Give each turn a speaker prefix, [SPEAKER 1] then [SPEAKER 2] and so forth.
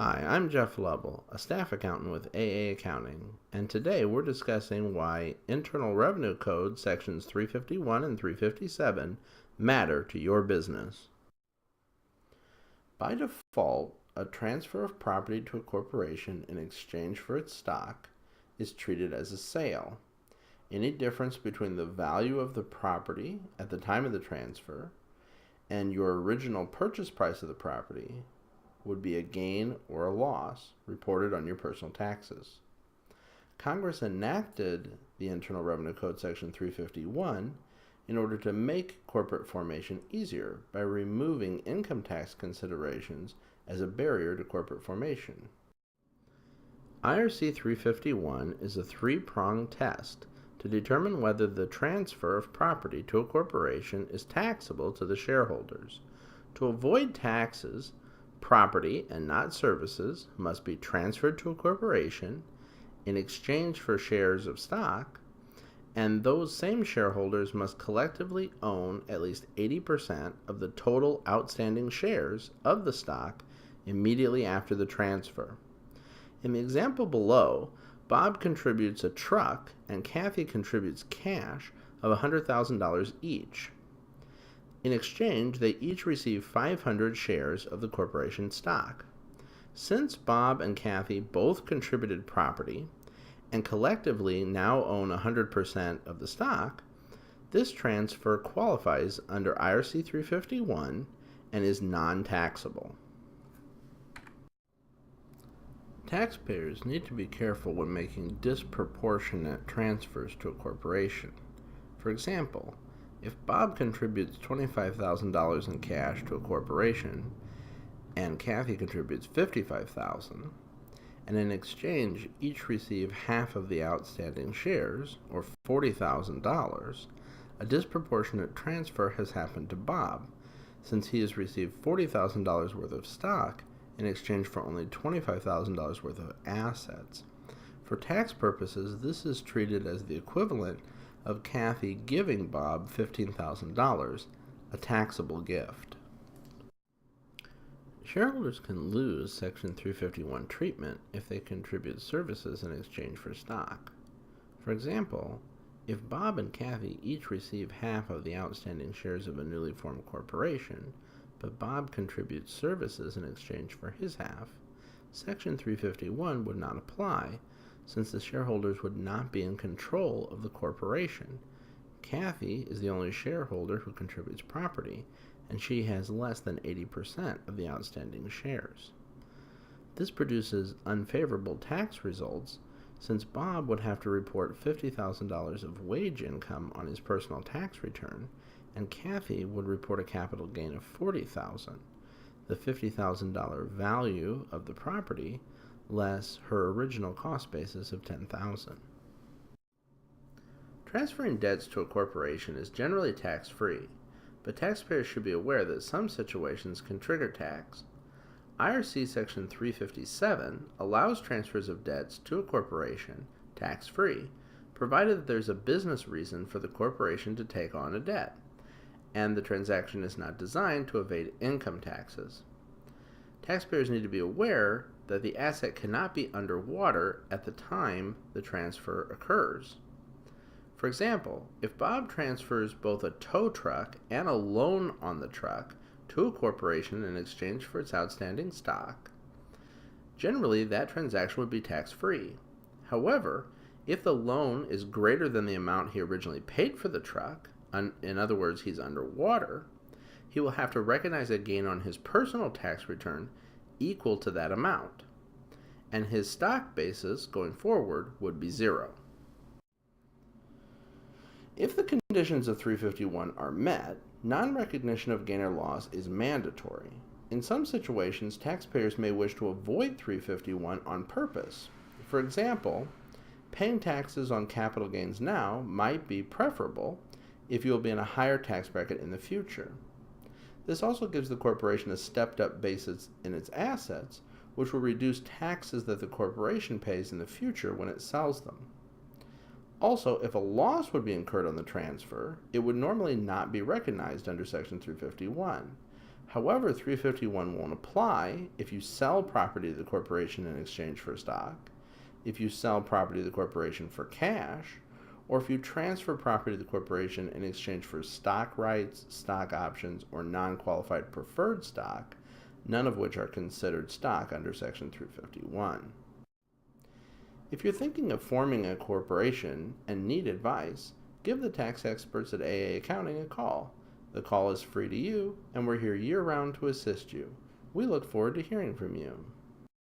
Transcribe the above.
[SPEAKER 1] Hi, I'm Jeff Lovell, a staff accountant with AA Accounting, and today we're discussing why Internal Revenue Code sections 351 and 357 matter to your business. By default, a transfer of property to a corporation in exchange for its stock is treated as a sale. Any difference between the value of the property at the time of the transfer and your original purchase price of the property would be a gain or a loss reported on your personal taxes. Congress enacted the Internal Revenue Code Section 351 in order to make corporate formation easier by removing income tax considerations as a barrier to corporate formation. IRC 351 is a three-pronged test to determine whether the transfer of property to a corporation is taxable to the shareholders. To avoid taxes, property and not services must be transferred to a corporation in exchange for shares of stock, and those same shareholders must collectively own at least 80% of the total outstanding shares of the stock immediately after the transfer. In the example below, Bob contributes a truck and Kathy contributes cash of $100,000 each. In exchange, they each receive 500 shares of the corporation stock. Since Bob and Kathy both contributed property and collectively now own 100% of the stock, this transfer qualifies under IRC 351 and is non-taxable. Taxpayers need to be careful when making disproportionate transfers to a corporation. For example, if Bob contributes $25,000 in cash to a corporation and Kathy contributes $55,000, and in exchange each receive half of the outstanding shares, or $40,000, a disproportionate transfer has happened to Bob, since he has received $40,000 worth of stock in exchange for only $25,000 worth of assets. For tax purposes, this is treated as the equivalent of Kathy giving Bob $15,000, a taxable gift. Shareholders can lose Section 351 treatment if they contribute services in exchange for stock. For example, if Bob and Kathy each receive half of the outstanding shares of a newly formed corporation, but Bob contributes services in exchange for his half, Section 351 would not apply, since the shareholders would not be in control of the corporation. Kathy is the only shareholder who contributes property, and she has less than 80% of the outstanding shares. This produces unfavorable tax results, since Bob would have to report $50,000 of wage income on his personal tax return, and Kathy would report a capital gain of $40,000, the $50,000 value of the property less her original cost basis of $10,000. Transferring debts to a corporation is generally tax-free, but taxpayers should be aware that some situations can trigger tax. IRC Section 357 allows transfers of debts to a corporation tax-free, provided that there's a business reason for the corporation to take on a debt, and the transaction is not designed to evade income taxes. Taxpayers need to be aware that the asset cannot be underwater at the time the transfer occurs. For example, if Bob transfers both a tow truck and a loan on the truck to a corporation in exchange for its outstanding stock, generally that transaction would be tax-free. However, if the loan is greater than the amount he originally paid for the truck, in other words, he's underwater, he will have to recognize a gain on his personal tax return equal to that amount, and his stock basis going forward would be zero. If the conditions of 351 are met, non-recognition of gain or loss is mandatory. In some situations, taxpayers may wish to avoid 351 on purpose. For example, paying taxes on capital gains now might be preferable if you will be in a higher tax bracket in the future. This also gives the corporation a stepped-up basis in its assets, which will reduce taxes that the corporation pays in the future when it sells them. Also, if a loss would be incurred on the transfer, it would normally not be recognized under Section 351. However, 351 won't apply if you sell property to the corporation in exchange for stock, if you sell property to the corporation for cash, or if you transfer property to the corporation in exchange for stock rights, stock options, or non-qualified preferred stock, none of which are considered stock under Section 351. If you're thinking of forming a corporation and need advice, give the tax experts at AA Accounting a call. The call is free to you, and we're here year-round to assist you. We look forward to hearing from you.